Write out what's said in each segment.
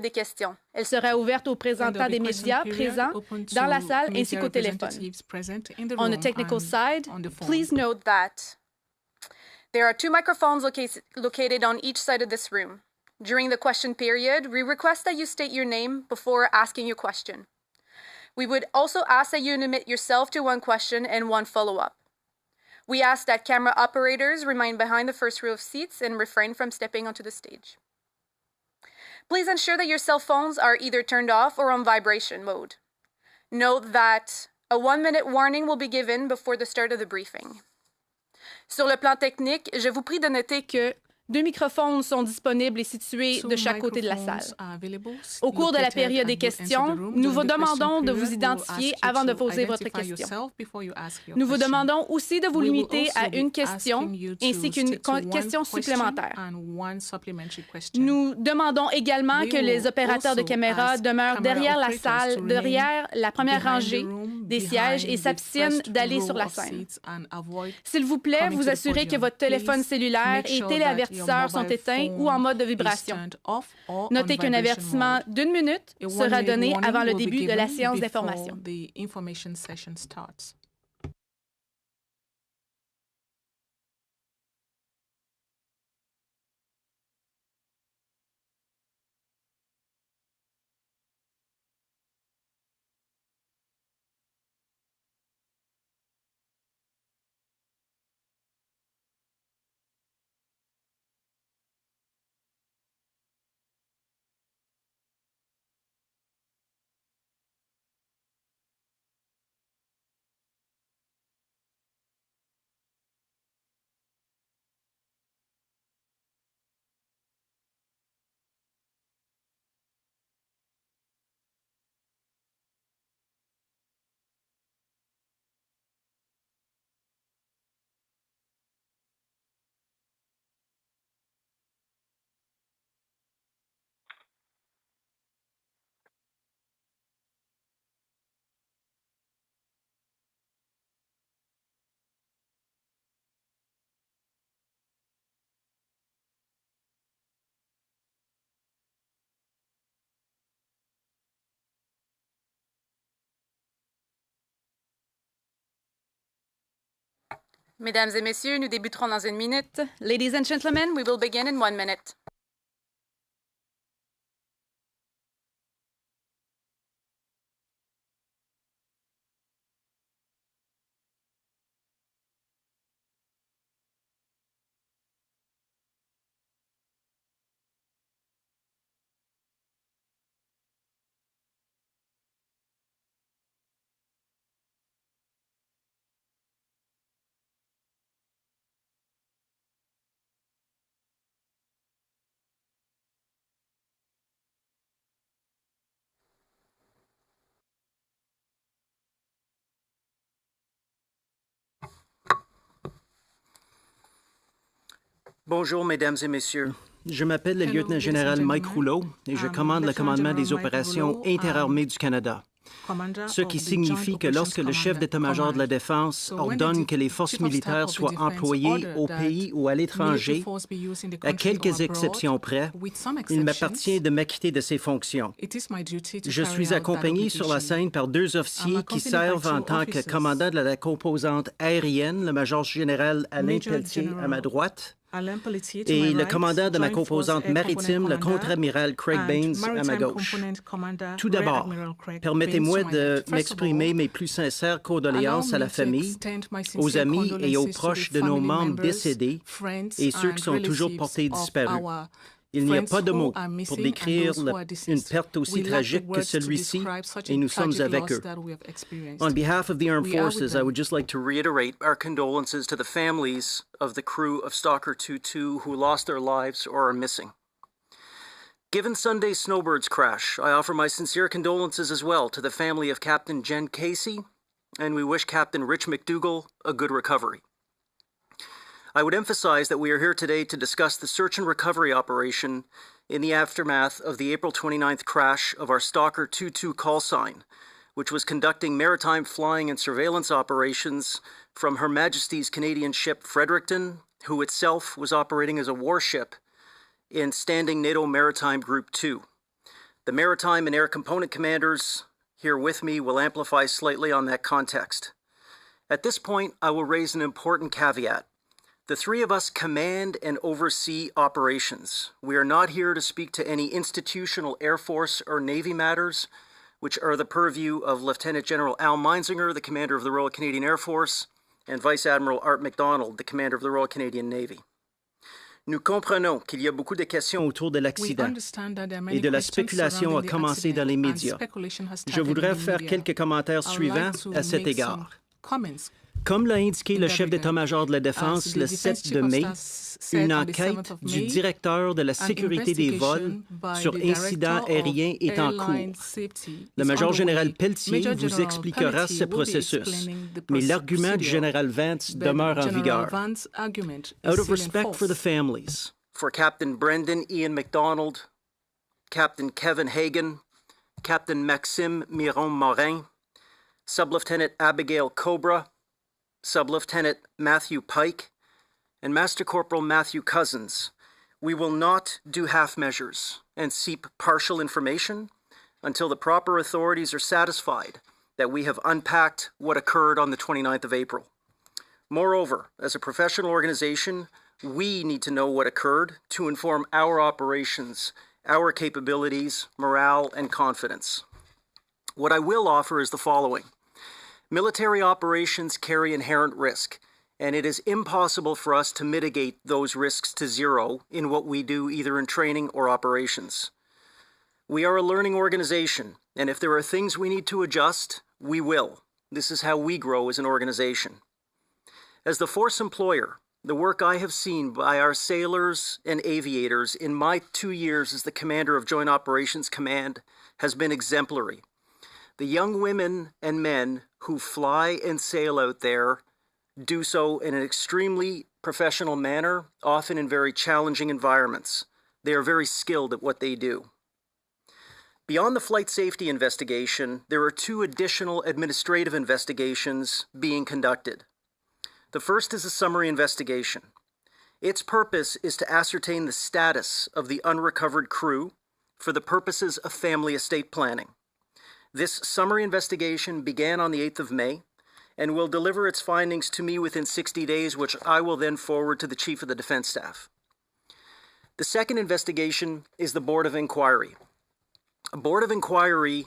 des questions. Elle sera ouverte aux représentants des médias présents dans la salle ainsi qu'au téléphone. On the technical side, please note that there are 2 microphones located on each side of this room. During the question period, we request that you state your name before asking your question. We would also ask that you limit yourself to 1 question and 1 follow-up. We ask that camera operators remain behind the first row of seats and refrain from stepping onto the stage. Please ensure that your cell phones are either turned off or on vibration mode. Note that a 1-minute warning will be given before the start of the briefing. Sur le plan technique, je vous prie de noter que 2 microphones sont disponibles et situés de chaque côté de la salle. Au cours de la période des questions, nous vous demandons de vous identifier avant de poser votre question. Nous vous demandons aussi de vous limiter à 1 question ainsi qu'une question supplémentaire. Nous demandons également que les opérateurs de caméra demeurent derrière la salle, derrière la première rangée des sièges et s'abstiennent d'aller sur la scène. S'il vous plaît, vous assurez que votre téléphone cellulaire et téléavertisseur sont éteints ou en mode de vibration. Notez qu'un avertissement d'1 minute sera donné avant le début de la séance d'information. Mesdames et messieurs, nous débuterons dans 1 minute. Ladies and gentlemen, we will begin in 1 minute. Bonjour, mesdames et messieurs. Je m'appelle le lieutenant-général Mike Rouleau et je commande le commandement des opérations interarmées du Canada. Ce qui signifie que lorsque le chef d'état-major de la Défense ordonne que les forces militaires soient employées au pays ou à l'étranger, à quelques exceptions près, il m'appartient de m'acquitter de ces fonctions. Je suis accompagné sur la scène par 2 officiers qui servent en tant que commandant de la composante aérienne, le major général Alain Pelletier à ma droite, et le commandant de ma composante maritime, le contre-amiral Craig Baines, à ma gauche. Tout d'abord, permettez-moi de m'exprimer mes plus sincères condoléances à la famille, aux amis et aux proches de nos membres décédés et ceux qui sont toujours portés disparus. Il n'y a pas de mots pour décrire une perte aussi tragique que celui-ci, et nous sommes avec eux. On behalf of the Armed Forces, I would just like to reiterate our condolences to the families of the crew of Stalker 2-2 who lost their lives or are missing. Given Sunday's Snowbirds crash, I offer my sincere condolences as well to the family of Captain Jen Casey, and we wish Captain Rich McDougall a good recovery. I would emphasize that we are here today to discuss the search and recovery operation in the aftermath of the April 29th crash of our Stalker 2-2 call sign, which was conducting maritime flying and surveillance operations from Her Majesty's Canadian ship Fredericton, who itself was operating as a warship in Standing NATO Maritime Group 2. The maritime and air component commanders here with me will amplify slightly on that context. At this point, I will raise an important caveat. The three of us command and oversee operations. We are not here to speak to any institutional Air Force or Navy matters, which are the purview of Lieutenant General Al Meinzinger, the commander of the Royal Canadian Air Force, and Vice Admiral Art MacDonald, the commander of the Royal Canadian Navy. Nous comprenons qu'il y a beaucoup de questions autour de l'accident et de la spéculation a commencé dans les médias. Je voudrais faire quelques commentaires suivants à cet égard. Comme l'a indiqué le chef d'état-major de la Défense le 7 de mai, une enquête du directeur de la sécurité des vols sur incidents aériens est en cours. Le major général Pelletier vous expliquera ce processus, mais l'argument du général Vance demeure en vigueur. Out of respect for the families, for Captain Brendan Ian MacDonald, Captain Kevin Hagan, Captain Maxime Miron-Morin, Sub-Lieutenant Abigail Cobra, Sub-Lieutenant Matthew Pike, and Master Corporal Matthew Cousins, we will not do half measures and seek partial information until the proper authorities are satisfied that we have unpacked what occurred on the 29th of April. Moreover, as a professional organization, we need to know what occurred to inform our operations, our capabilities, morale, and confidence. What I will offer is the following. Military operations carry inherent risk, and it is impossible for us to mitigate those risks to zero in what we do either in training or operations. We are a learning organization, and if there are things we need to adjust, we will. This is how we grow as an organization. As the force employer, the work I have seen by our sailors and aviators in my 2 years as the commander of Joint Operations Command has been exemplary. The young women and men who fly and sail out there do so in an extremely professional manner, often in very challenging environments. They are very skilled at what they do. Beyond the flight safety investigation, there are 2 additional administrative investigations being conducted. The first is a summary investigation. Its purpose is to ascertain the status of the unrecovered crew for the purposes of family estate planning. This summary investigation began on the 8th of May and will deliver its findings to me within 60 days, which I will then forward to the Chief of the Defense Staff. The second investigation is the Board of Inquiry. A Board of Inquiry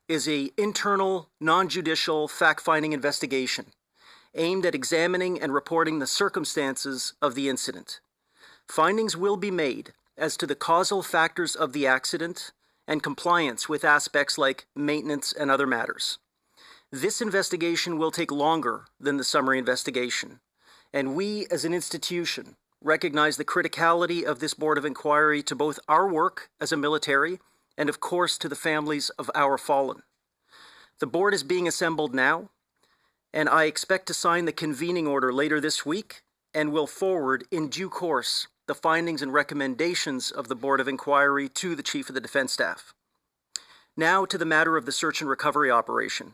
is an internal, non-judicial, fact-finding investigation aimed at examining and reporting the circumstances of the incident. Findings will be made as to the causal factors of the accident and compliance with aspects like maintenance and other matters. This investigation will take longer than the summary investigation, and we as an institution recognize the criticality of this Board of Inquiry to both our work as a military and of course to the families of our fallen. The board is being assembled now, and I expect to sign the convening order later this week and will forward in due course the findings and recommendations of the Board of Inquiry to the Chief of the Defense Staff. Now to the matter of the search and recovery operation.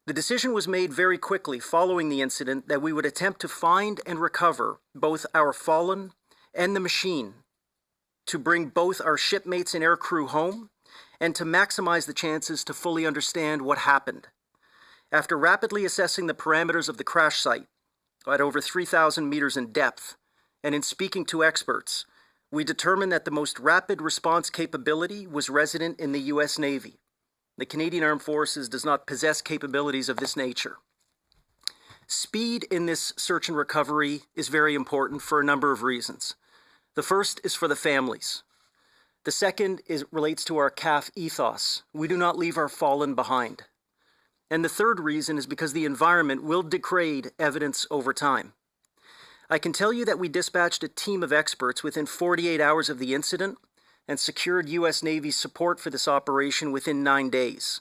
The decision was made very quickly following the incident that we would attempt to find and recover both our fallen and the machine, to bring both our shipmates and aircrew home, and to maximize the chances to fully understand what happened. After rapidly assessing the parameters of the crash site at over 3,000 meters in depth, and in speaking to experts, we determined that the most rapid response capability was resident in the U.S. Navy. The Canadian Armed Forces does not possess capabilities of this nature. Speed in this search and recovery is very important for a number of reasons. The first is for the families. The second relates to our CAF ethos. We do not leave our fallen behind. And the third reason is because the environment will degrade evidence over time. I can tell you that we dispatched a team of experts within 48 hours of the incident and secured U.S. Navy support for this operation within 9 days.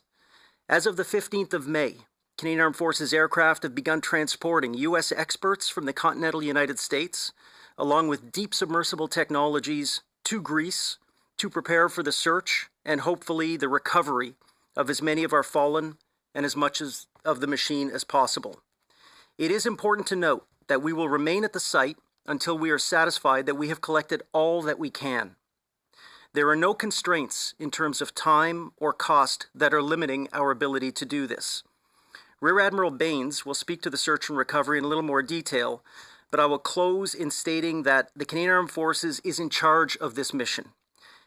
As of the 15th of May, Canadian Armed Forces aircraft have begun transporting U.S. experts from the continental United States, along with deep submersible technologies, to Greece to prepare for the search and hopefully the recovery of as many of our fallen and as much of the machine as possible. It is important to note that we will remain at the site until we are satisfied that we have collected all that we can. There are no constraints in terms of time or cost that are limiting our ability to do this. Rear Admiral Baines will speak to the search and recovery in a little more detail, but I will close in stating that the Canadian Armed Forces is in charge of this mission.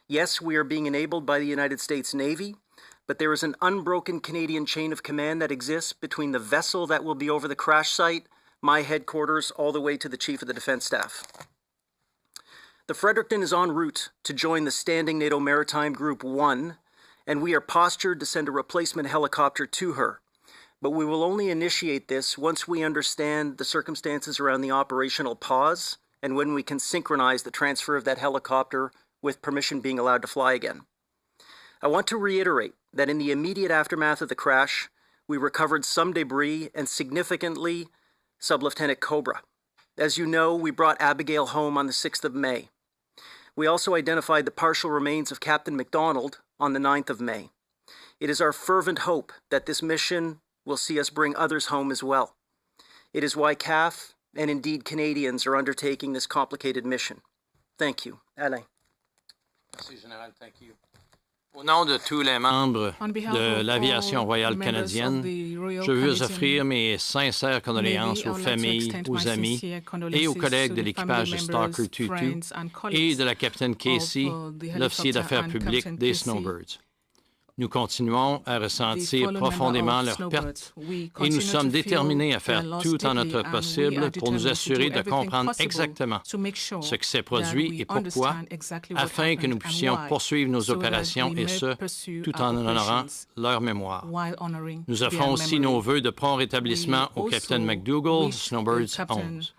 Yes, we are being enabled by the United States Navy, but there is an unbroken Canadian chain of command that exists between the vessel that will be over the crash site, my headquarters, all the way to the Chief of the Defence Staff. The Fredericton is en route to join the Standing NATO Maritime Group 1, and we are postured to send a replacement helicopter to her. But we will only initiate this once we understand the circumstances around the operational pause and when we can synchronize the transfer of that helicopter with permission being allowed to fly again. I want to reiterate that in the immediate aftermath of the crash, we recovered some debris and significantly Sub-Lieutenant Cobra. As you know, we brought Abigail home on the 6th of May. We also identified the partial remains of Captain MacDonald on the 9th of May. It is our fervent hope that this mission will see us bring others home as well. It is why CAF, and indeed Canadians, are undertaking this complicated mission. Thank you. Alain. Merci, Général. Thank you. Au nom de tous les membres de l'Aviation royale canadienne, je veux offrir mes sincères condoléances aux familles, aux amis et aux collègues de l'équipage de Stalker 22 et de la capitaine Casey, l'officier d'affaires publiques des Snowbirds. Nous continuons à ressentir profondément leur perte et nous sommes déterminés à faire tout en notre possible pour nous assurer de comprendre exactement ce qui s'est produit et pourquoi, afin que nous puissions poursuivre nos opérations et ce, tout en honorant leur mémoire. Nous offrons aussi nos vœux de prompt rétablissement au capitaine McDougall, Snowbirds 11.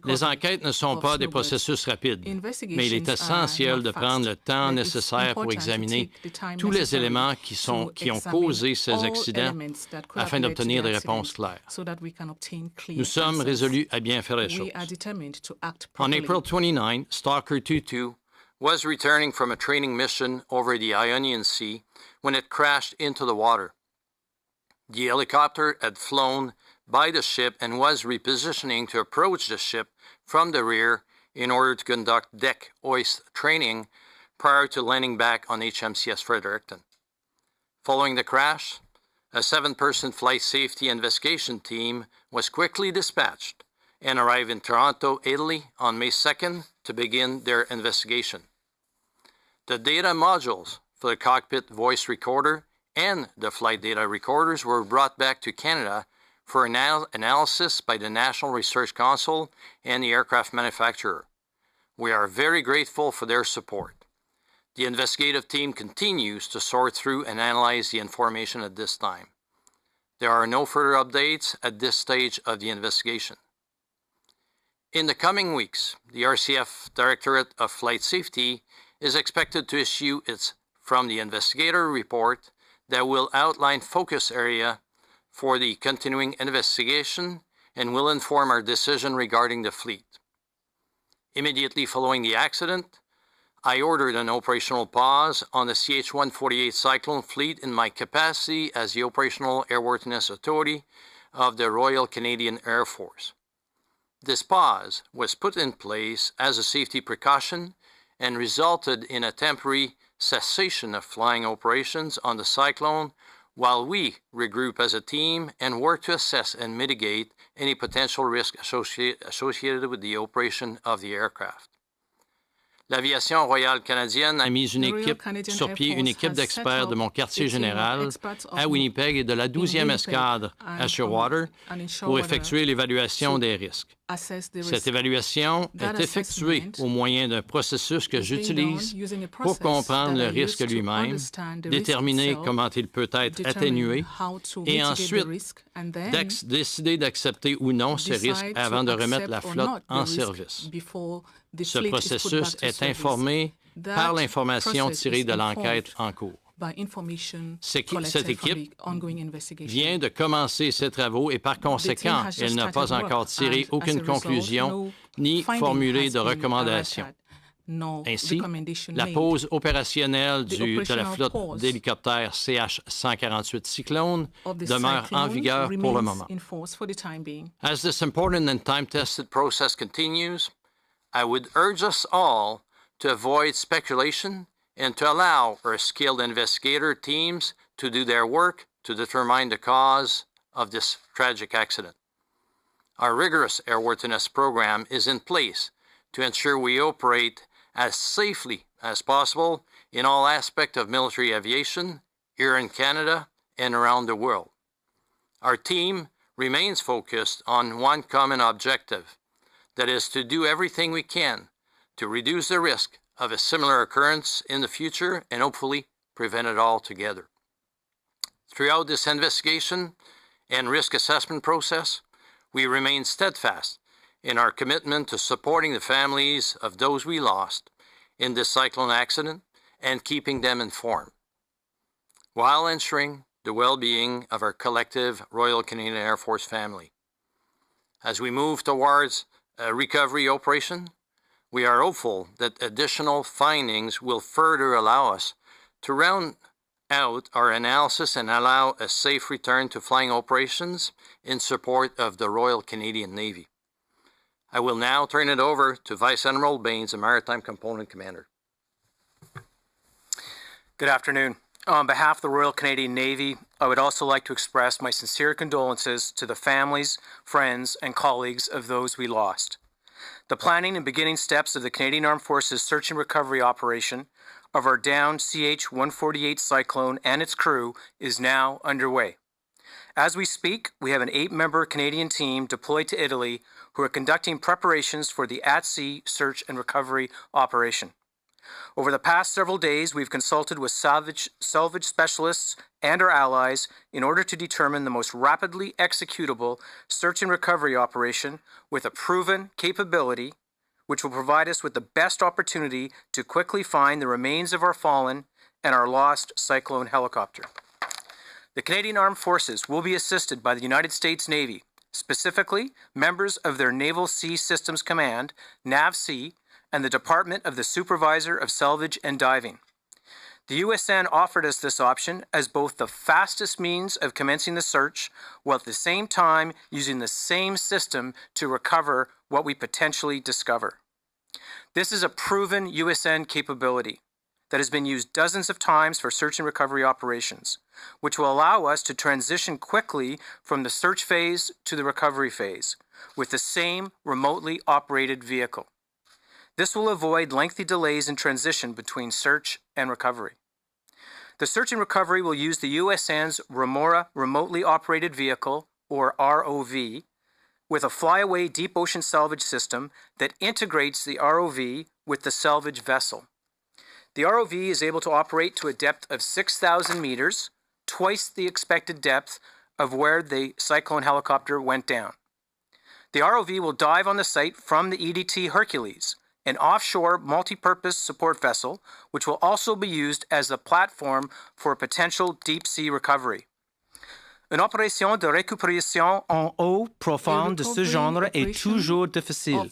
Les enquêtes ne sont pas des processus rapides, mais il est essentiel de prendre le temps nécessaire pour examiner tous les éléments qui ont causé ces accidents afin d'obtenir des réponses claires. Nous sommes résolus à bien faire les choses. On April 29, Stalker 22 was returning from a training mission over the Ionian Sea when it crashed into the water. The helicopter had flown by the ship and was repositioning to approach the ship from the rear in order to conduct deck hoist training prior to landing back on HMCS Fredericton. Following the crash, a 7-person flight safety investigation team was quickly dispatched and arrived in Toronto, Italy on May 2nd to begin their investigation. The data modules for the cockpit voice recorder and the flight data recorders were brought back to Canada for analysis by the National Research Council and the aircraft manufacturer. We are very grateful for their support. The investigative team continues to sort through and analyze the information at this time. There are no further updates at this stage of the investigation. In the coming weeks, the RCF Directorate of Flight Safety is expected to issue its From the Investigator report that will outline focus area for the continuing investigation and will inform our decision regarding the fleet. Immediately following the accident, I ordered an operational pause on the CH-148 Cyclone fleet in my capacity as the Operational Airworthiness Authority of the Royal Canadian Air Force. This pause was put in place as a safety precaution and resulted in a temporary cessation of flying operations on the Cyclone while we regroup as a team and work to assess and mitigate any potential risk associated with the operation of the aircraft. L'Aviation royale canadienne a mis sur pied une équipe d'experts de mon quartier général à Winnipeg et de la 12e escadre à Shearwater pour effectuer l'évaluation des risques. Cette évaluation est effectuée au moyen d'un processus que j'utilise pour comprendre le risque lui-même, déterminer comment il peut être atténué et ensuite décider d'accepter ou non ces risques avant de remettre la flotte en service. Ce processus est informé par l'information tirée de l'enquête en cours. Cette équipe vient de commencer ses travaux et par conséquent, elle n'a pas encore tiré aucune conclusion ni formulé de recommandations. Ainsi, la pause opérationnelle de la flotte d'hélicoptères CH-148 Cyclone demeure en vigueur pour le moment. As this important and time-tested process continues, I would urge us all to avoid speculation and to allow our skilled investigator teams to do their work to determine the cause of this tragic accident. Our rigorous airworthiness program is in place to ensure we operate as safely as possible in all aspects of military aviation here in Canada and around the world. Our team remains focused on one common objective, that is to do everything we can to reduce the risk of a similar occurrence in the future and hopefully prevent it altogether. Throughout this investigation and risk assessment process, we remain steadfast in our commitment to supporting the families of those we lost in this cyclone accident and keeping them informed, while ensuring the well-being of our collective Royal Canadian Air Force family. As we move towards a recovery operation, we are hopeful that additional findings will further allow us to round out our analysis and allow a safe return to flying operations in support of the Royal Canadian Navy. I will now turn it over to Vice Admiral Baines, the Maritime Component Commander. Good afternoon. On behalf of the Royal Canadian Navy, I would also like to express my sincere condolences to the families, friends, and colleagues of those we lost. The planning and beginning steps of the Canadian Armed Forces search and recovery operation of our downed CH-148 Cyclone and its crew is now underway. As we speak, we have an 8-member Canadian team deployed to Italy who are conducting preparations for the at-sea search and recovery operation. Over the past several days, we've consulted with salvage specialists and our allies in order to determine the most rapidly executable search and recovery operation with a proven capability, which will provide us with the best opportunity to quickly find the remains of our fallen and our lost Cyclone helicopter. The Canadian Armed Forces will be assisted by the United States Navy, specifically members of their Naval Sea Systems Command, NAVSEA, and the Department of the Supervisor of Salvage and Diving. The USN offered us this option as both the fastest means of commencing the search, while at the same time using the same system to recover what we potentially discover. This is a proven USN capability that has been used dozens of times for search and recovery operations, which will allow us to transition quickly from the search phase to the recovery phase with the same remotely operated vehicle. This will avoid lengthy delays in transition between search and recovery. The search and recovery will use the USN's Remora Remotely Operated Vehicle, or ROV, with a flyaway deep ocean salvage system that integrates the ROV with the salvage vessel. The ROV is able to operate to a depth of 6,000 meters, twice the expected depth of where the Cyclone helicopter went down. The ROV will dive on the site from the EDT Hercules, an offshore multi-purpose support vessel, which will also be used as a platform for a potential deep-sea recovery. Une opération de récupération en eau profonde de ce genre est toujours difficile,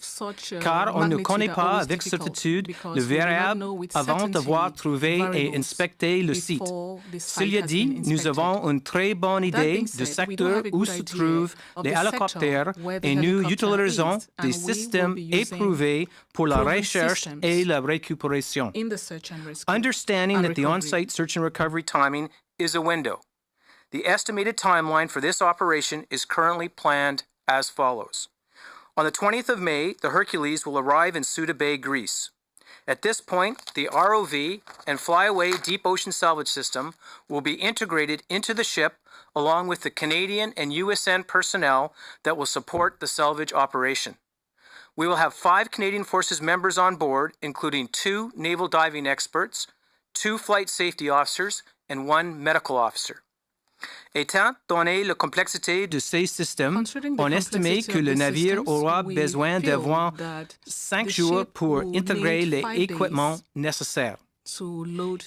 car on ne connaît pas avec certitude le variable avant d'avoir trouvé et inspecté le site. Cela dit, nous avons une très bonne idée du secteur où se trouvent les hélicoptères et nous utilisons des systèmes éprouvés pour la recherche et la récupération. Understanding that the on-site search and recovery timing is a window. The estimated timeline for this operation is currently planned as follows. On the 20th of May, the Hercules will arrive in Suda Bay, Greece. At this point, the ROV and flyaway deep ocean salvage system will be integrated into the ship along with the Canadian and USN personnel that will support the salvage operation. We will have 5 Canadian Forces members on board, including 2 naval diving experts, 2 flight safety officers, and 1 medical officer. Étant donné la complexité de ces systèmes, on estime que le navire aura besoin d'avoir 5 jours pour intégrer les équipements nécessaires.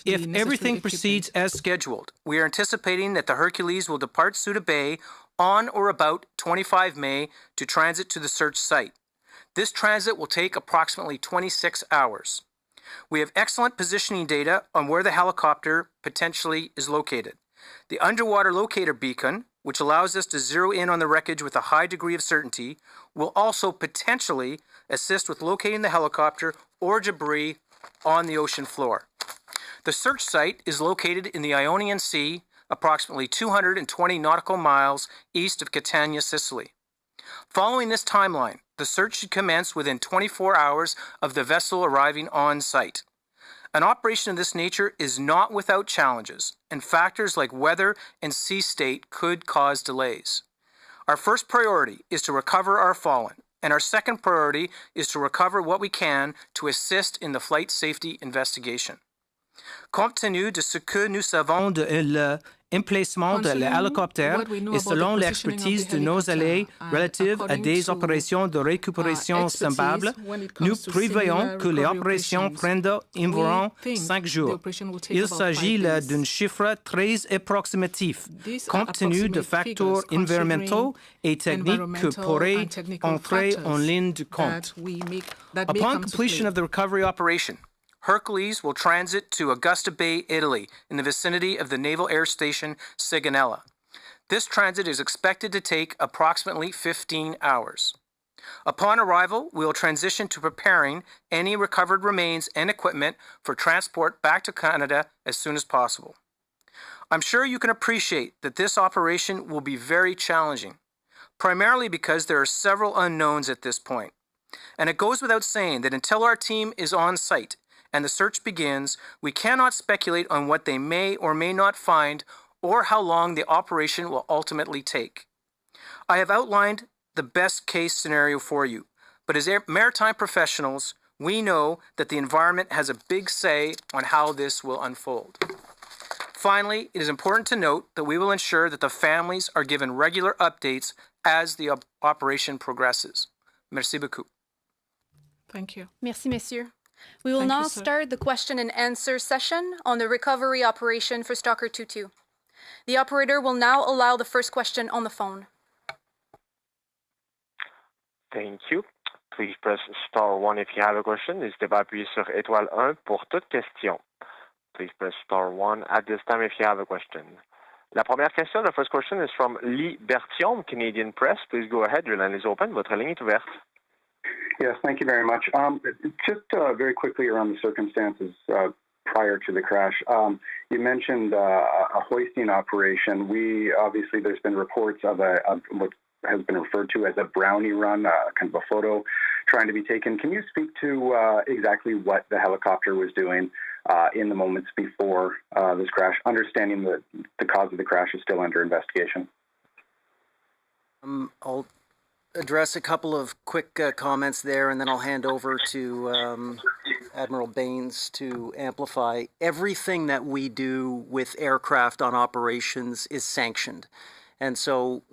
If everything proceeds as scheduled, we are anticipating that the Hercules will depart Suda Bay on or about 25 May to transit to the search site. This transit will take approximately 26 hours. We have excellent positioning data on where the helicopter potentially is located. The underwater locator beacon, which allows us to zero in on the wreckage with a high degree of certainty, will also potentially assist with locating the helicopter or debris on the ocean floor. The search site is located in the Ionian Sea, approximately 220 nautical miles east of Catania, Sicily. Following this timeline, the search should commence within 24 hours of the vessel arriving on site. An operation of this nature is not without challenges, and factors like weather and sea state could cause delays. Our first priority is to recover our fallen, and our second priority is to recover what we can to assist in the flight safety investigation. Compte tenu de ce que nous savons de l'emplacement de l'hélicoptère et selon l'expertise de nos alliés relative à des opérations de récupération semblables, nous prévoyons que les opérations prendront environ 5 jours. Il s'agit là d'un chiffre très approximatif, compte tenu de facteurs environnementaux et techniques que pourraient entrer en ligne de compte. Upon completion of the recovery operation, Hercules will transit to Augusta Bay, Italy, in the vicinity of the Naval Air Station Sigonella. This transit is expected to take approximately 15 hours. Upon arrival, we will transition to preparing any recovered remains and equipment for transport back to Canada as soon as possible. I'm sure you can appreciate that this operation will be very challenging, primarily because there are several unknowns at this point. And it goes without saying that until our team is on site and the search begins, we cannot speculate on what they may or may not find or how long the operation will ultimately take. I have outlined the best case scenario for you, but as maritime professionals, we know that the environment has a big say on how this will unfold. Finally, it is important to note that we will ensure that the families are given regular updates as the operation progresses. Merci beaucoup. Thank you. Merci, messieurs. We will now start the question and answer session on the recovery operation for Stalker 2-2. The operator will now allow the first question on the phone. Thank you. Please press star 1 if you have a question. N'hésitez pas à appuyer sur étoile 1 pour toute question. Please press star 1 at this time if you have a question. La première question, the first question is from Lee Bertium, Canadian Press. Please go ahead. Your line is open. Votre ligne est ouverte. Yes, thank you very much. Just very quickly around the circumstances prior to the crash. You mentioned a hoisting operation. Obviously, there's been reports of what has been referred to as a brownie run, kind of a photo trying to be taken. Can you speak to exactly what the helicopter was doing in the moments before this crash, understanding that the cause of the crash is still under investigation? I'll address a couple of quick comments there, and then I'll hand over to Admiral Baines to amplify. Everything that we do with aircraft on operations is sanctioned. And so,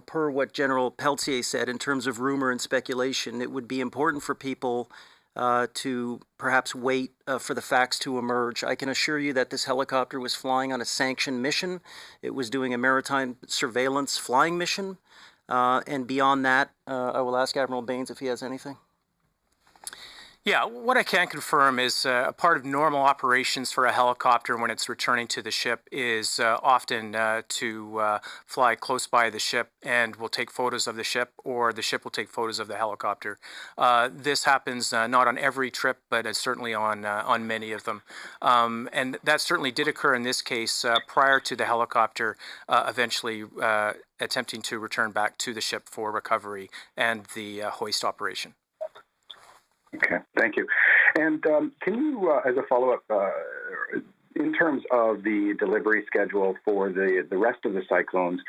per what General Peltier said, in terms of rumor and speculation, it would be important for people to perhaps wait for the facts to emerge. I can assure you that this helicopter was flying on a sanctioned mission. It was doing a maritime surveillance flying mission. And beyond that, I will ask Admiral Baines if he has anything. Yeah, what I can confirm is a part of normal operations for a helicopter when it's returning to the ship is often to fly close by the ship, and we'll take photos of the ship, or the ship will take photos of the helicopter. This happens not on every trip, but certainly on many of them. And that certainly did occur in this case prior to the helicopter eventually attempting to return back to the ship for recovery and the hoist operation. Okay, thank you. And can you, as a follow-up, in terms of the delivery schedule for the rest of the Cyclones,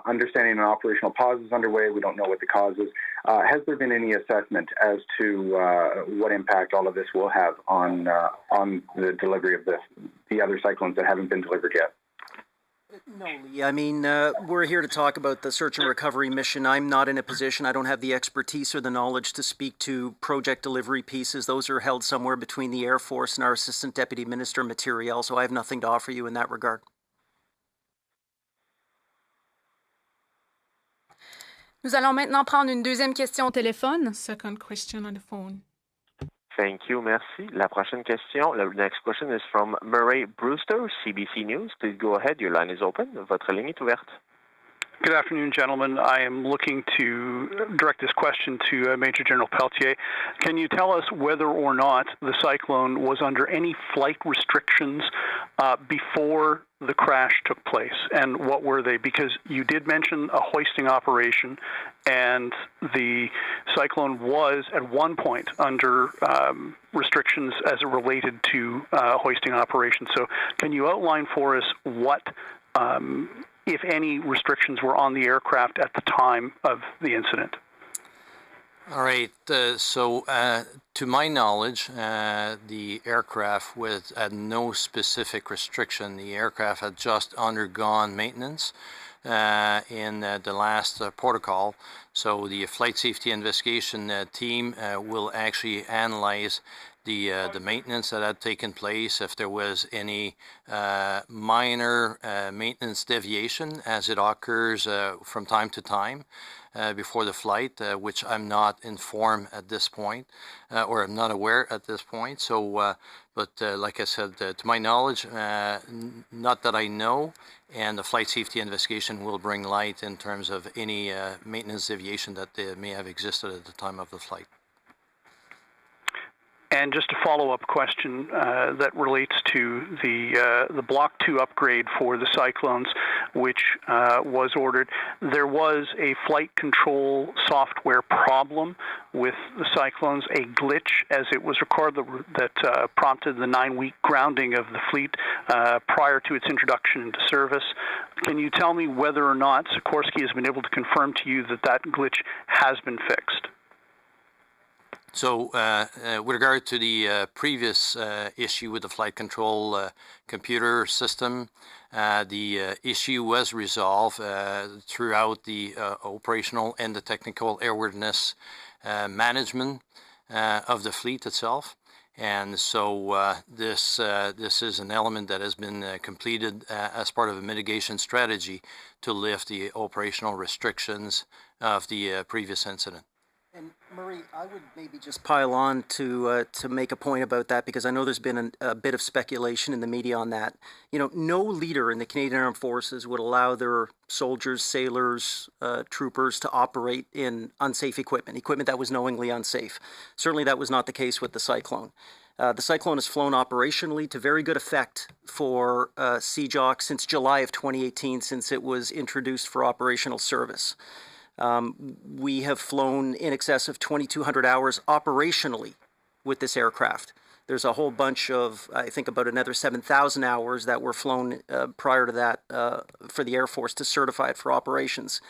understanding an operational pause is underway, we don't know what the cause is, has there been any assessment as to what impact all of this will have on the delivery of the other Cyclones that haven't been delivered yet? No, Lee. I mean, we're here to talk about the search and recovery mission. I'm not in a position, I don't have the expertise or the knowledge to speak to project delivery pieces. Those are held somewhere between the Air Force and our Assistant Deputy Minister Materiel, so I have nothing to offer you in that regard. Nous allons maintenant prendre une deuxième question au téléphone. Second question on the phone. Thank you, merci. La prochaine question, the next question is from Murray Brewster, CBC News. Please go ahead, your line is open. Votre ligne est ouverte. Good afternoon, gentlemen. I am looking to direct this question to Major General Pelletier. Can you tell us whether or not the Cyclone was under any flight restrictions before the crash took place, and what were they? Because you did mention a hoisting operation, and the Cyclone was at one point under restrictions as it related to hoisting operations. So can you outline for us what if any restrictions were on the aircraft at the time of the incident? All right. To my knowledge, the aircraft had no specific restriction. The aircraft had just undergone maintenance in the last protocol. So the flight safety investigation team will actually analyze the maintenance that had taken place, if there was any minor maintenance deviation, as it occurs from time to time before the flight, which I'm not informed at this point, or I'm not aware at this point. So, but like I said, to my knowledge, not that I know, and the flight safety investigation will bring light in terms of any maintenance deviation that may have existed at the time of the flight. And just a follow-up question that relates to the Block 2 upgrade for the Cyclones, which was ordered. There was a flight control software problem with the Cyclones, a glitch, as it was recorded, that prompted the 9-week grounding of the fleet prior to its introduction into service. Can you tell me whether or not Sikorsky has been able to confirm to you that that glitch has been fixed? So with regard to the previous issue with the flight control computer system, the issue was resolved throughout the operational and the technical airworthiness management of the fleet itself. And so this is an element that has been completed as part of a mitigation strategy to lift the operational restrictions of the previous incident. And Murray, I would maybe just pile on to make a point about that, because I know there's been a bit of speculation in the media on that. You know, no leader in the Canadian Armed Forces would allow their soldiers, sailors, troopers to operate in unsafe equipment that was knowingly unsafe. Certainly that was not the case with the Cyclone. The Cyclone has flown operationally to very good effect for CJOC since July of 2018, since it was introduced for operational service. We have flown in excess of 2,200 hours operationally with this aircraft. There's a whole bunch of, I think about another 7,000 hours that were flown prior to that for the Air Force to certify it for operations.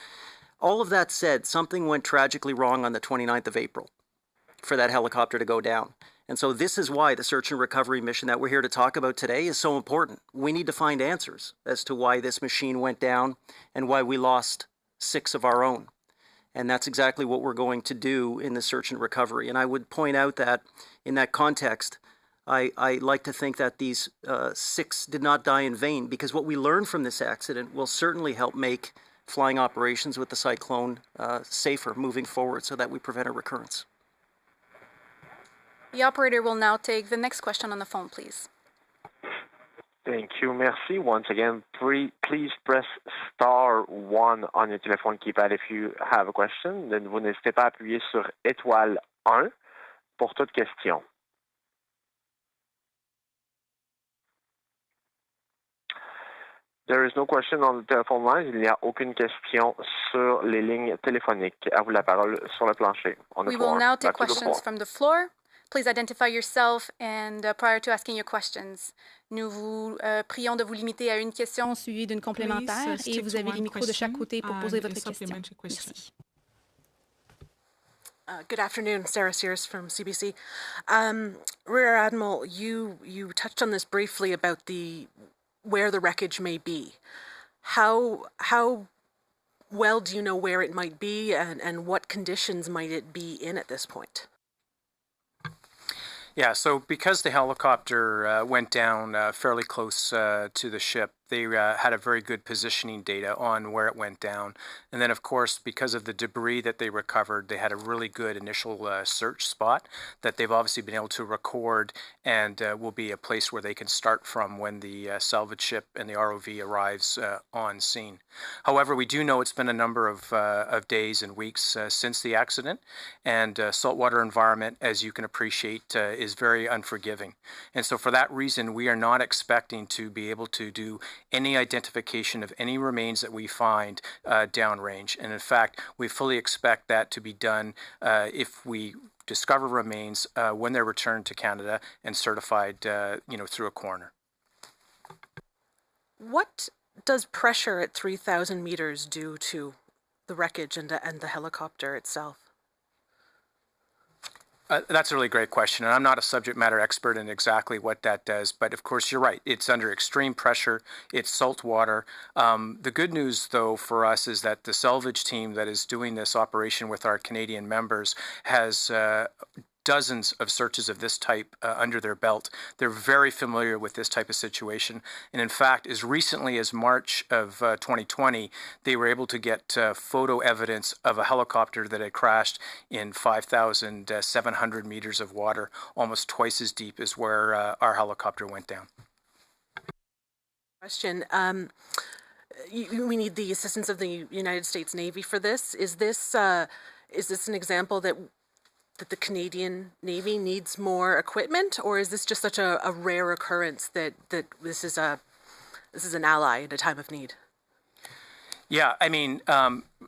All of that said, something went tragically wrong on the 29th of April for that helicopter to go down. And so this is why the search and recovery mission that we're here to talk about today is so important. We need to find answers as to why this machine went down and why we lost 6 of our own. And that's exactly what we're going to do in the search and recovery. And I would point out that in that context, I like to think that these 6 did not die in vain, because what we learned from this accident will certainly help make flying operations with the Cyclone safer moving forward, so that we prevent a recurrence. The operator will now take the next question on the phone, please. Thank you. Merci. Once again, please press star 1 on your telephone keypad if you have a question. Then vous n'hésitez pas à appuyer sur étoile 1 pour toute question. There is no question on the telephone line. Il n'y a aucune question sur les lignes téléphoniques. À vous la parole sur le plancher. We will now take questions from the floor. Please identify yourself, and prior to asking your questions, nous vous prions de vous limiter à une question suivie d'une complémentaire, et vous avez les micros de chaque côté pour poser votre question. Merci. Good afternoon, Sarah Sears from CBC. Rear Admiral, you touched on this briefly about where the wreckage may be. How well do you know where it might be, and what conditions might it be in at this point? Yeah, so because the helicopter went down fairly close to the ship, they had a very good positioning data on where it went down. And then, of course, because of the debris that they recovered, they had a really good initial search spot that they've obviously been able to record, and will be a place where they can start from when the salvage ship and the ROV arrives on scene. However, we do know it's been a number of days and weeks since the accident, and saltwater environment, as you can appreciate, is very unforgiving. And so for that reason, we are not expecting to be able to do any identification of any remains that we find downrange. And in fact, we fully expect that to be done if we discover remains when they're returned to Canada and certified, through a coroner. What does pressure at 3,000 meters do to the wreckage and the helicopter itself? That's a really great question, and I'm not a subject matter expert in exactly what that does, but of course you're right. It's under extreme pressure. It's salt water. The good news, though, for us is that the salvage team that is doing this operation with our Canadian members has dozens of searches of this type under their belt. They're very familiar with this type of situation. And in fact, as recently as March of 2020, they were able to get photo evidence of a helicopter that had crashed in 5,700 meters of water, almost twice as deep as where our helicopter went down. Question. We need the assistance of the United States Navy for this. Is this an example that the Canadian Navy needs more equipment, or is this just such a rare occurrence that this is an ally at a time of need? Yeah, I mean,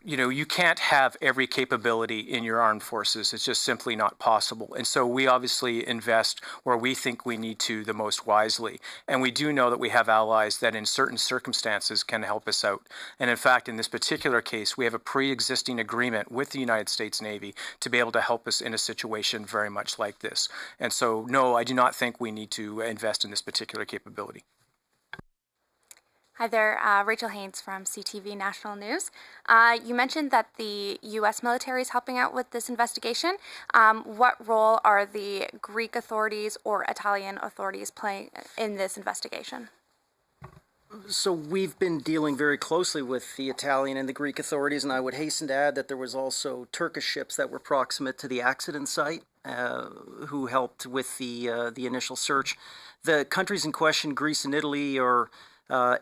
you can't have every capability in your armed forces. It's just simply not possible. And so we obviously invest where we think we need to the most wisely. And we do know that we have allies that in certain circumstances can help us out. And in fact, in this particular case, we have a pre-existing agreement with the United States Navy to be able to help us in a situation very much like this. And so, no, I do not think we need to invest in this particular capability. Hi there, Rachel Haynes from CTV National News. You mentioned that the U.S. military is helping out with this investigation. What role are the Greek authorities or Italian authorities playing in this investigation? So we've been dealing very closely with the Italian and the Greek authorities, and I would hasten to add that there was also Turkish ships that were proximate to the accident site who helped with the initial search. The countries in question, Greece and Italy, are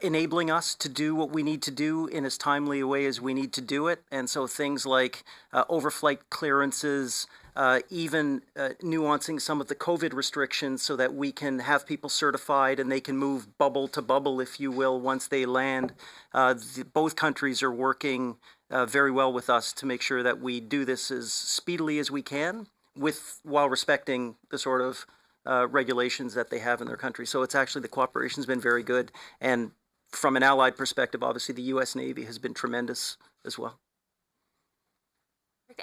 enabling us to do what we need to do in as timely a way as we need to do it. And so things like overflight clearances, even nuancing some of the COVID restrictions so that we can have people certified and they can move bubble to bubble, if you will, once they land. Both countries are working very well with us to make sure that we do this as speedily as we can, while respecting the sort of regulations that they have in their country. So it's actually, the cooperation's been very good. And from an allied perspective, obviously the U.S. Navy has been tremendous as well.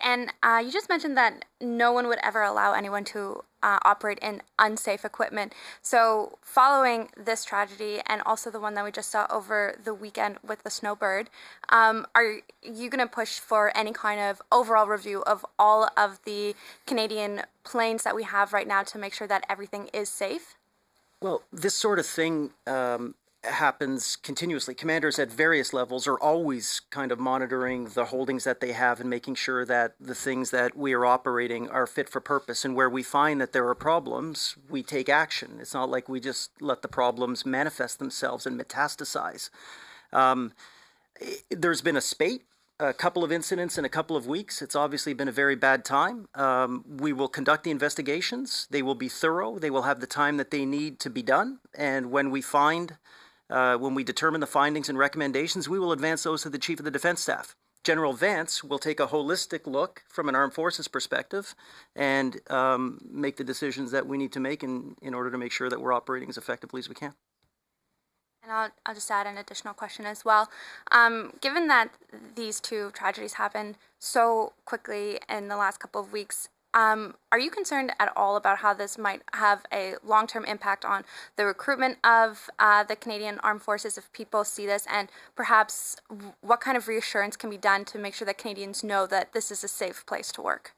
And you just mentioned that no one would ever allow anyone to operate in unsafe equipment. So following this tragedy and also the one that we just saw over the weekend with the Snowbird, are you going to push for any kind of overall review of all of the Canadian planes that we have right now to make sure that everything is safe? Well, this sort of thing happens continuously. Commanders at various levels are always kind of monitoring the holdings that they have and making sure that the things that we are operating are fit for purpose. And where we find that there are problems, we take action. It's not like we just let the problems manifest themselves and metastasize. There's been a couple of incidents in a couple of weeks. It's obviously been a very bad time. We will conduct the investigations. They will be thorough. They will have the time that they need to be done. And when we determine the findings and recommendations, we will advance those to the Chief of the Defense Staff. General Vance will take a holistic look from an armed forces perspective and make the decisions that we need to make in order to make sure that we're operating as effectively as we can. And I'll just add an additional question as well. Given that these two tragedies happened so quickly in the last couple of weeks, are you concerned at all about how this might have a long-term impact on the recruitment of the Canadian Armed Forces if people see this, and perhaps what kind of reassurance can be done to make sure that Canadians know that this is a safe place to work?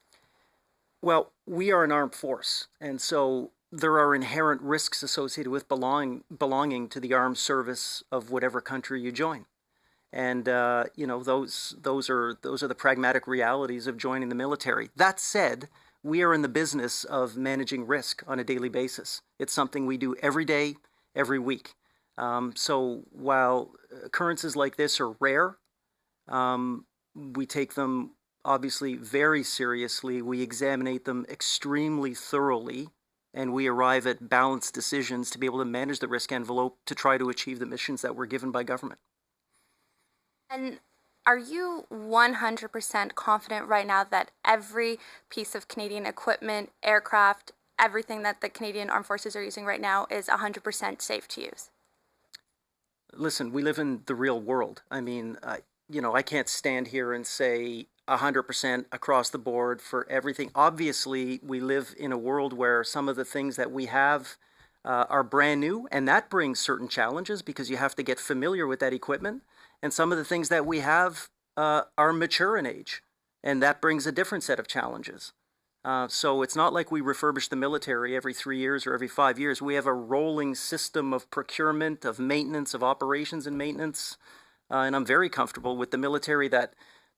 Well, we are an armed force, and so there are inherent risks associated with belonging to the armed service of whatever country you join. And those are the pragmatic realities of joining the military. That said, we are in the business of managing risk on a daily basis. It's something we do every day, every week. So while occurrences like this are rare, we take them obviously very seriously. We examine them extremely thoroughly, and we arrive at balanced decisions to be able to manage the risk envelope to try to achieve the missions that we're given by government. And are you 100% confident right now that every piece of Canadian equipment, aircraft, everything that the Canadian Armed Forces are using right now is 100% safe to use? Listen, we live in the real world. I mean, I can't stand here and say 100% across the board for everything. Obviously, we live in a world where some of the things that we have are brand new, and that brings certain challenges because you have to get familiar with that equipment. And some of the things that we have are mature in age, and that brings a different set of challenges. So it's not like we refurbish the military every 3 years or every 5 years. We have a rolling system of procurement, of maintenance, of operations and maintenance. And I'm very comfortable with the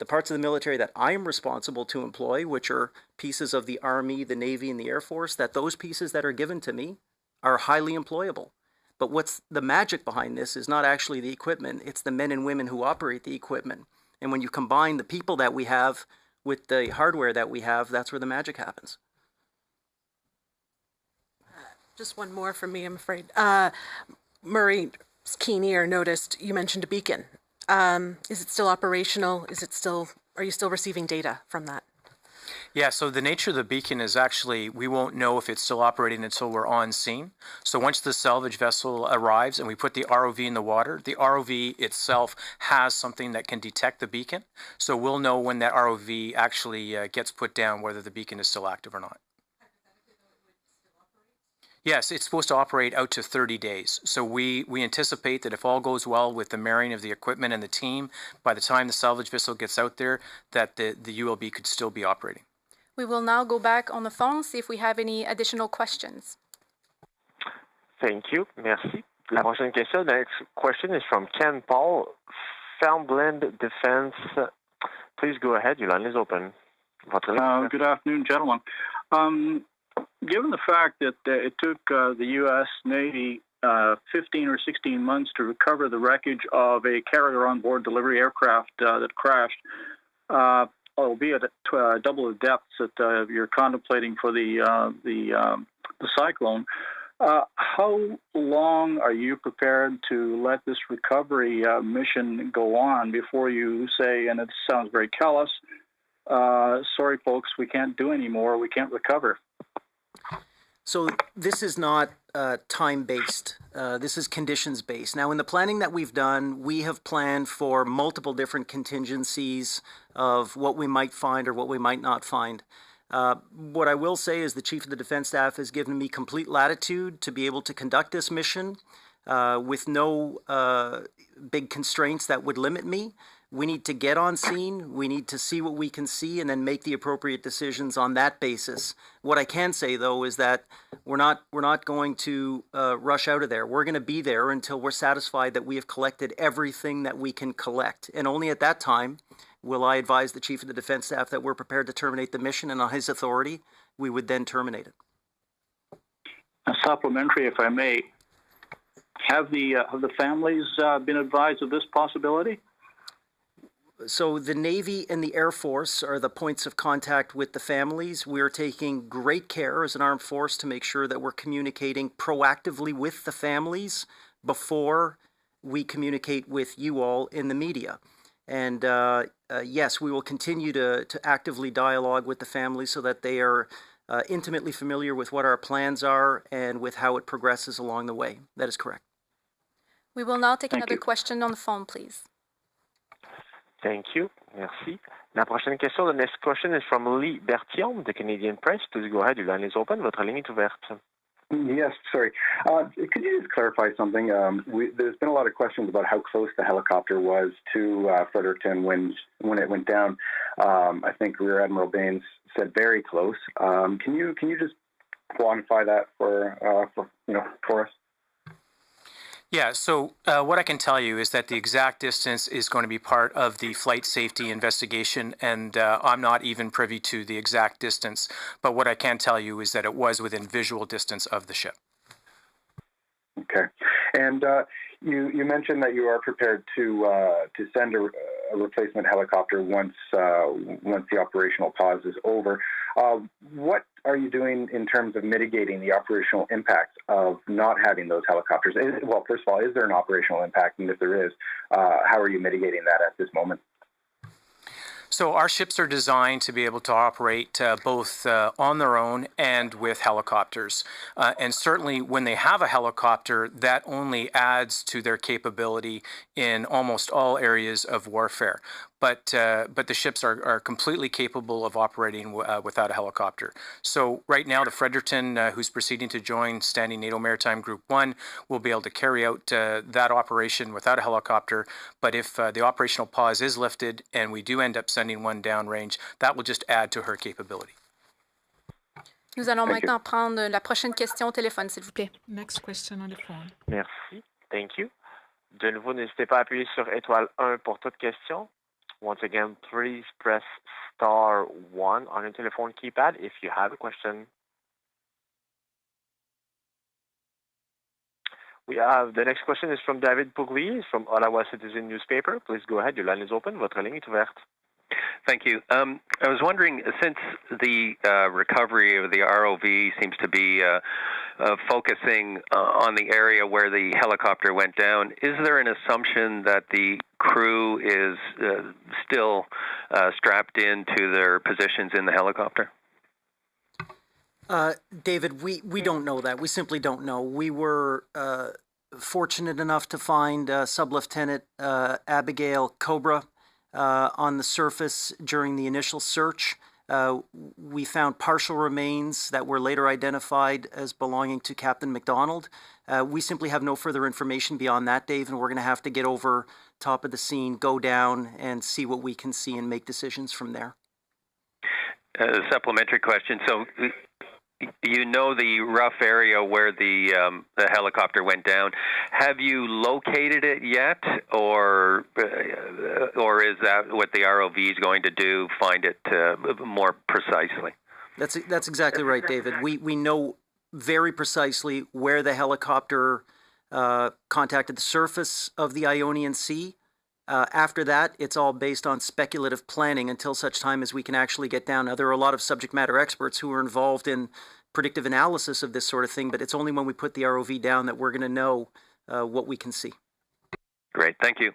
parts of the military that I'm responsible to employ, which are pieces of the Army, the Navy, and the Air Force, that those pieces that are given to me are highly employable. But what's the magic behind this is not actually the equipment, it's the men and women who operate the equipment. And when you combine the people that we have with the hardware that we have, that's where the magic happens. Just one more from me, I'm afraid. Murray's keen ear noticed you mentioned a beacon. Is it still operational? Are you still receiving data from that? Yeah, so the nature of the beacon is actually, we won't know if it's still operating until we're on scene. So once the salvage vessel arrives and we put the ROV in the water, the ROV itself has something that can detect the beacon. So we'll know when that ROV actually gets put down whether the beacon is still active or not. Yes, it's supposed to operate out to 30 days. So we anticipate that if all goes well with the marrying of the equipment and the team, by the time the salvage vessel gets out there, that the ULB could still be operating. We will now go back on the phone, see if we have any additional questions. Thank you. Merci. La prochaine question, the next question is from Ken Paul, Foundland Defense. Please go ahead. Your line is open. Good afternoon, gentlemen. Given the fact that it took the U.S. Navy 15 or 16 months to recover the wreckage of a carrier on-board delivery aircraft that crashed, albeit at double the depths that you're contemplating for the Cyclone, how long are you prepared to let this recovery mission go on before you say, and it sounds very callous, sorry folks, we can't do any more, we can't recover? So this is not time-based. This is conditions-based. Now, in the planning that we've done, we have planned for multiple different contingencies of what we might find or what we might not find. What I will say is the Chief of the Defense Staff has given me complete latitude to be able to conduct this mission with no big constraints that would limit me. We need to get on scene, we need to see what we can see, and then make the appropriate decisions on that basis. What I can say, though, is that we're not going to rush out of there. We're going to be there until we're satisfied that we have collected everything that we can collect. And only at that time will I advise the Chief of the Defense Staff that we're prepared to terminate the mission, and on his authority, we would then terminate it. A supplementary, if I may. Have the families been advised of this possibility? So the Navy and the Air Force are the points of contact with the families. We are taking great care as an armed force to make sure that we're communicating proactively with the families before we communicate with you all in the media. And yes, we will continue to actively dialogue with the families so that they are intimately familiar with what our plans are and with how it progresses along the way. That is correct. We will now take another question on the phone, please. Thank you. Merci. La prochaine question, the next question is from Lee Berthiaume, the Canadian Press. Please go ahead. Your line is open. Votre ligne est ouverte. Yes, sorry. Could you just clarify something? There's been a lot of questions about how close the helicopter was to Fredericton when it went down. I think Rear Admiral Baines said very close. Can you just quantify that for us? Yeah, so what I can tell you is that the exact distance is going to be part of the flight safety investigation, and I'm not even privy to the exact distance. But what I can tell you is that it was within visual distance of the ship. Okay, and you mentioned that you are prepared to send a replacement helicopter once the operational pause is over. What are you doing in terms of mitigating the operational impact of not having those helicopters? Well, first of all, is there an operational impact? And if there is, how are you mitigating that at this moment? So our ships are designed to be able to operate both on their own and with helicopters. And certainly when they have a helicopter, that only adds to their capability in almost all areas of warfare. But the ships are completely capable of operating without a helicopter. So right now, the Fredericton, who's proceeding to join Standing NATO Maritime Group 1, will be able to carry out that operation without a helicopter. But if the operational pause is lifted and we do end up sending one downrange, that will just add to her capability. Nous allons maintenant prendre la prochaine question au téléphone, s'il vous plaît. Next question on the phone. Merci. Thank you. De nouveau, n'hésitez pas à appuyer sur étoile 1 pour toute question. Once again, please press star 1 on your telephone keypad if you have a question. We have the next question is from David Pourlier from Ottawa Citizen Newspaper. Please go ahead. Your line is open. Votre ligne est ouverte. Thank you. I was wondering, since the recovery of the ROV seems to be focusing on the area where the helicopter went down, is there an assumption that the crew is still strapped into their positions in the helicopter? David, we don't know that. We simply don't know. We were fortunate enough to find Sub-Lieutenant Abigail Cobra on the surface during the initial search. We found partial remains that were later identified as belonging to Captain McDonald. We simply have no further information beyond that, Dave, and we're going to have to get over top of the scene, go down, and see what we can see and make decisions from there. Supplementary question. So you know the rough area where the helicopter went down. Have you located it yet, or is that what the ROV is going to do? Find it more precisely. That's exactly right, David. We know very precisely where the helicopter contacted the surface of the Ionian Sea. After that, it's all based on speculative planning until such time as we can actually get down. Now, there are a lot of subject matter experts who are involved in predictive analysis of this sort of thing, but it's only when we put the ROV down that we're going to know what we can see. Great, thank you.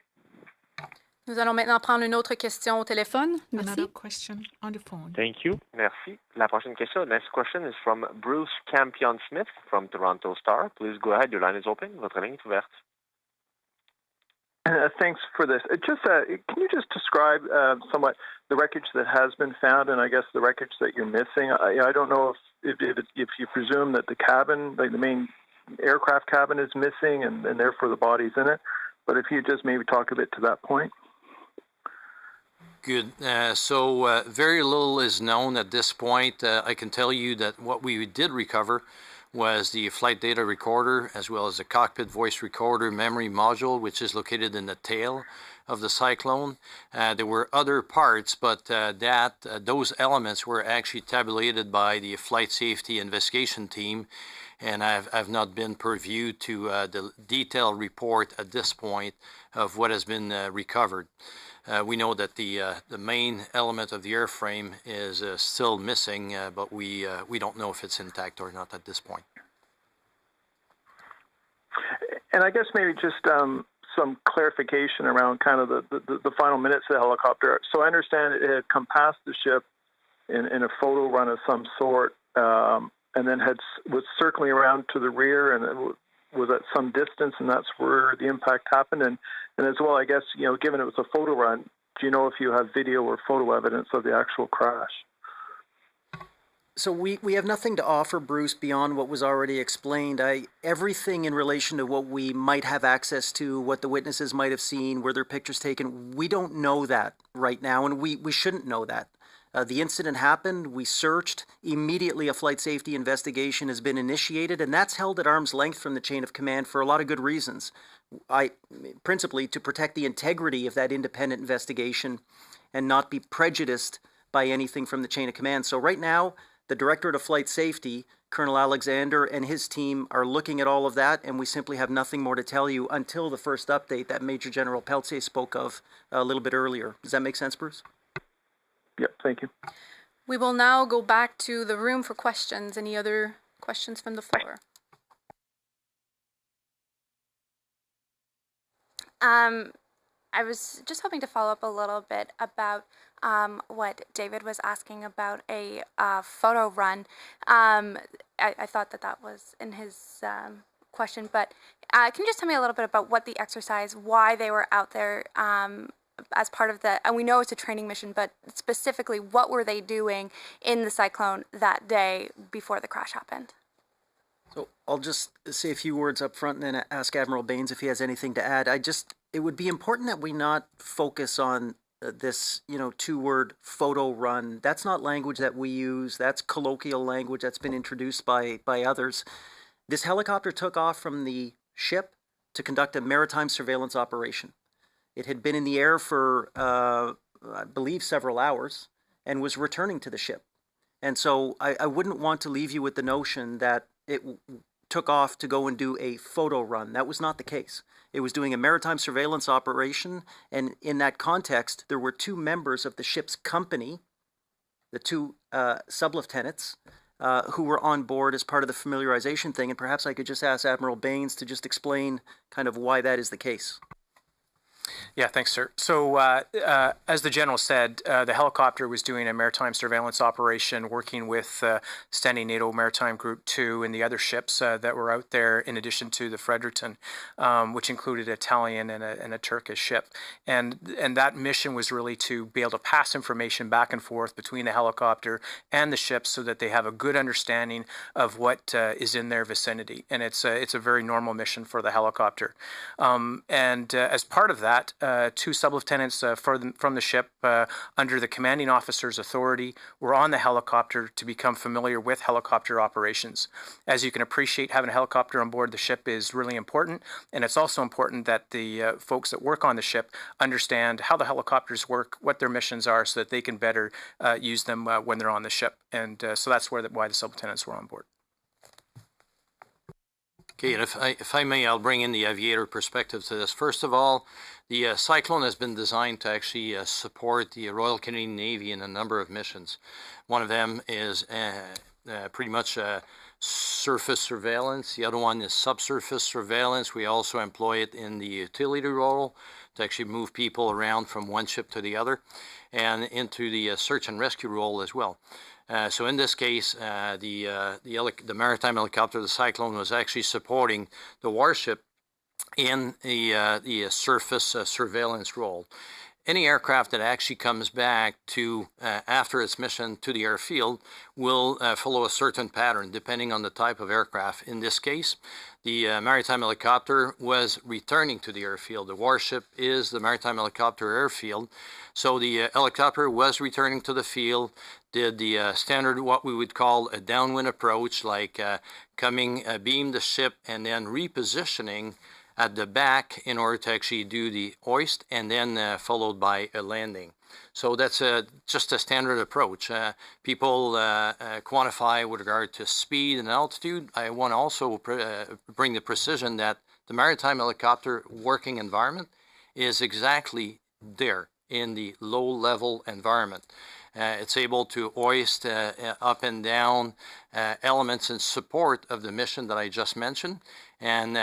Nous allons maintenant prendre une autre question au téléphone. Merci. Another question on the phone. Thank you. Merci. La prochaine question, next question is from Bruce Campion-Smith from Toronto Star. Please go ahead. Your line is open. Votre ligne est ouverte. Thanks for this. Can you just describe somewhat the wreckage that has been found, and I guess the wreckage that you're missing? I don't know if you presume that the cabin, like the main aircraft cabin, is missing, and therefore the body's in it. But if you just maybe talk a bit to that point. Good. So very little is known at this point. I can tell you that what we did recover was the flight data recorder, as well as the cockpit voice recorder memory module, which is located in the tail of the Cyclone. There were other parts, but those elements were actually tabulated by the flight safety investigation team, and I've not been purview to the detailed report at this point of what has been recovered. We know that the main element of the airframe is still missing, but we don't know if it's intact or not at this point. And I guess maybe just some clarification around kind of the final minutes of the helicopter. So I understand it had come past the ship in a photo run of some sort, and then was circling around to the rear, and it was at some distance, and that's where the impact happened. And as well, I guess, given it was a photo run, do you know if you have video or photo evidence of the actual crash? So we have nothing to offer, Bruce, beyond what was already explained. Everything in relation to what we might have access to, what the witnesses might have seen, were there pictures taken, we don't know that right now, and we shouldn't know that. The incident happened, we searched, immediately a flight safety investigation has been initiated, and that's held at arm's length from the chain of command for a lot of good reasons. Principally to protect the integrity of that independent investigation and not be prejudiced by anything from the chain of command. So right now, the Directorate of Flight Safety, Colonel Alexander, and his team are looking at all of that, and we simply have nothing more to tell you until the first update that Major General Peltier spoke of a little bit earlier. Does that make sense, Bruce? Yep, thank you. We will now go back to the room for questions. Any other questions from the floor? I was just hoping to follow up a little bit about what David was asking about a photo run. I thought that was in his question, but can you just tell me a little bit about what the exercise, why they were out there as part of the, and we know it's a training mission, but specifically what were they doing in the cyclone that day before the crash happened? So I'll just say a few words up front and then ask Admiral Baines if he has anything to add. It would be important that we not focus on this, two-word photo run. That's not language that we use. That's colloquial language that's been introduced by others. This helicopter took off from the ship to conduct a maritime surveillance operation. It had been in the air for, I believe, several hours and was returning to the ship. And so I wouldn't want to leave you with the notion that it took off to go and do a photo run. That was not the case. It was doing a maritime surveillance operation, and in that context, there were two members of the ship's company, the two sub-lieutenants, who were on board as part of the familiarization thing, and perhaps I could just ask Admiral Baines to just explain kind of why that is the case. Yeah, thanks, sir. So as the General said, the helicopter was doing a maritime surveillance operation working with Standing NATO Maritime Group 2 and the other ships that were out there in addition to the Fredericton, which included an Italian and a Turkish ship. And that mission was really to be able to pass information back and forth between the helicopter and the ships so that they have a good understanding of what is in their vicinity. And it's a very normal mission for the helicopter. And as part of that, two sub-lieutenants from the ship under the commanding officer's authority were on the helicopter to become familiar with helicopter operations. As you can appreciate, having a helicopter on board the ship is really important, and it's also important that the folks that work on the ship understand how the helicopters work, what their missions are, so that they can better use them when they're on the ship. And so that's why the sub-lieutenants were on board. Okay, and if I may, I'll bring in the aviator perspective to this. First of all, the Cyclone has been designed to actually support the Royal Canadian Navy in a number of missions. One of them is pretty much surface surveillance. The other one is subsurface surveillance. We also employ it in the utility role to actually move people around from one ship to the other, and into the search and rescue role as well. So in this case, the maritime helicopter, the Cyclone, was actually supporting the warship in the surface surveillance role. Any aircraft that actually comes back to after its mission to the airfield will follow a certain pattern depending on the type of aircraft. In this case, the maritime helicopter was returning to the airfield. The warship is the maritime helicopter airfield. So the helicopter was returning to the field, did the standard, what we would call a downwind approach, like coming beam the ship and then repositioning at the back in order to actually do the hoist, and then followed by a landing. So that's just a standard approach. People quantify with regard to speed and altitude. I want to also bring the precision that the maritime helicopter working environment is exactly there in the low-level environment. It's able to hoist up and down elements in support of the mission that I just mentioned, and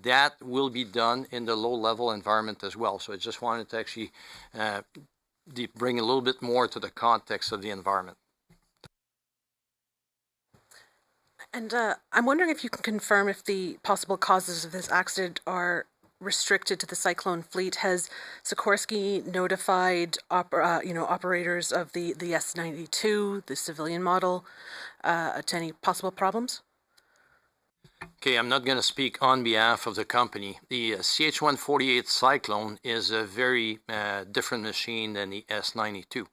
that will be done in the low-level environment as well. So I just wanted to actually bring a little bit more to the context of the environment. And I'm wondering if you can confirm if the possible causes of this accident are restricted to the Cyclone fleet. Has Sikorsky notified operators of the S-92, the civilian model, to any possible problems? Okay, I'm not going to speak on behalf of the company. The CH-148 Cyclone is a very different machine than the S-92.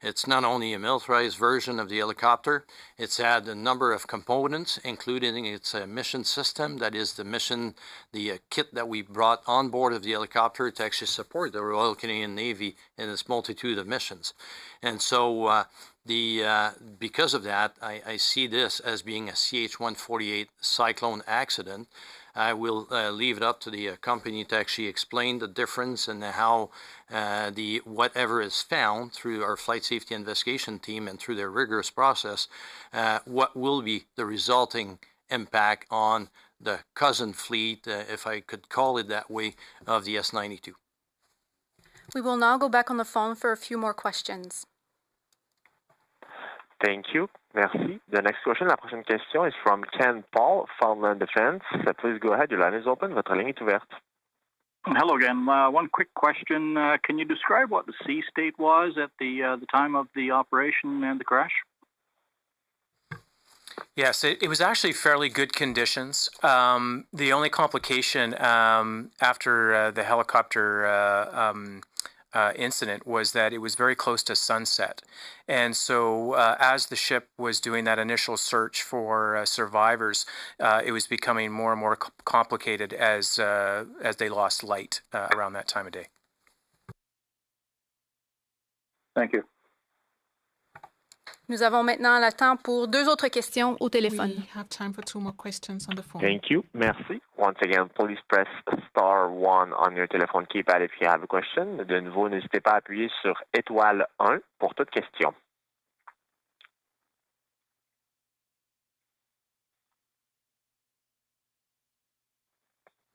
It's not only a militarized version of the helicopter, it's had a number of components, including its mission system, that is the kit that we brought on board of the helicopter to actually support the Royal Canadian Navy in its multitude of missions. And so because of that, I see this as being a CH-148 Cyclone accident. I will leave it up to the company to actually explain the difference and how whatever is found through our flight safety investigation team and through their rigorous process, what will be the resulting impact on the cousin fleet, if I could call it that way, of the S-92. We will now go back on the phone for a few more questions. Thank you. Merci. The next question, la prochaine question is from Ken Paul, Farmland Defense. Please go ahead. Your line is open. Votre ligne est ouverte. Hello again. One quick question. Can you describe what the sea state was at the time of the operation and the crash? Yes, it was actually fairly good conditions. The only complication after the helicopter incident was that it was very close to sunset. And so as the ship was doing that initial search for survivors, it was becoming more and more complicated as they lost light around that time of day. Thank you. Nous avons maintenant le temps pour deux autres questions au téléphone. We have time for 2 more questions on the phone. Thank you. Merci. Once again, please press *1 on your telephone keypad if you have a question. De nouveau, n'hésitez pas à appuyer sur étoile 1 pour toute question.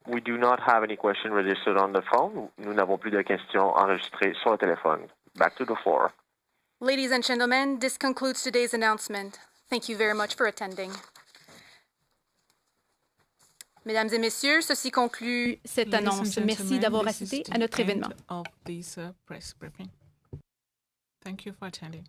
We do not have any question registered on the phone. Nous n'avons plus de questions enregistrées sur le téléphone. Back to the floor. Ladies and gentlemen, this concludes today's announcement. Thank you very much for attending. Mesdames et messieurs, ceci conclut cette annonce. Merci d'avoir assisté à notre événement. Thank you for attending.